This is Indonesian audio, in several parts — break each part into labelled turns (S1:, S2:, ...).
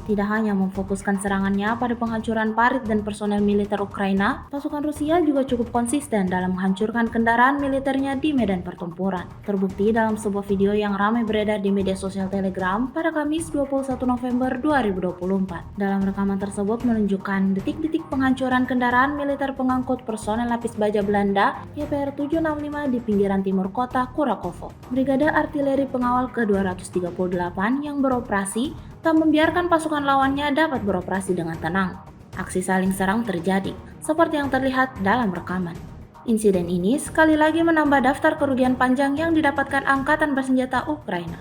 S1: Tidak hanya memfokuskan serangannya pada penghancuran parit dan personel militer Ukraina, pasukan Rusia juga cukup konsisten dalam menghancurkan kendaraan militernya di medan pertempuran. Terbukti dalam sebuah video yang ramai beredar di media sosial Telegram pada Kamis 21 November 2024. Dalam rekaman tersebut menunjukkan detik-detik penghancuran kendaraan militer pengangkut personel lapis baja Belanda YPR 765 di pinggiran timur kota Kurakovo. Brigade Artileri Pengawal ke-238 yang beroperasi tak membiarkan pasukan lawannya dapat beroperasi dengan tenang. Aksi saling serang terjadi, seperti yang terlihat dalam rekaman. Insiden ini sekali lagi menambah daftar kerugian panjang yang didapatkan Angkatan Bersenjata Ukraina.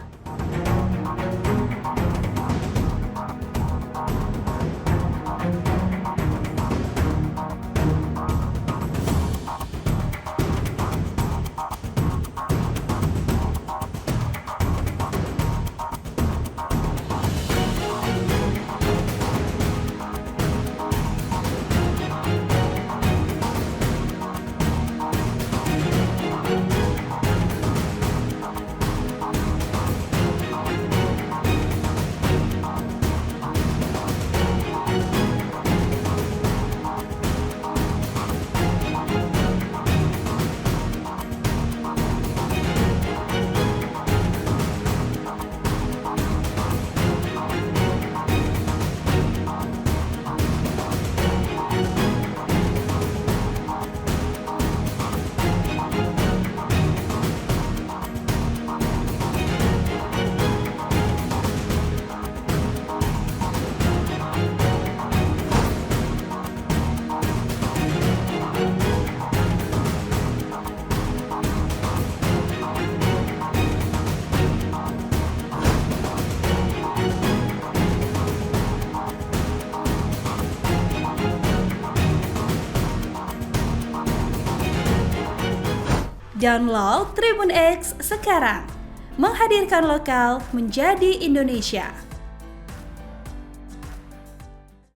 S2: Download Tribun X sekarang, menghadirkan lokal menjadi Indonesia.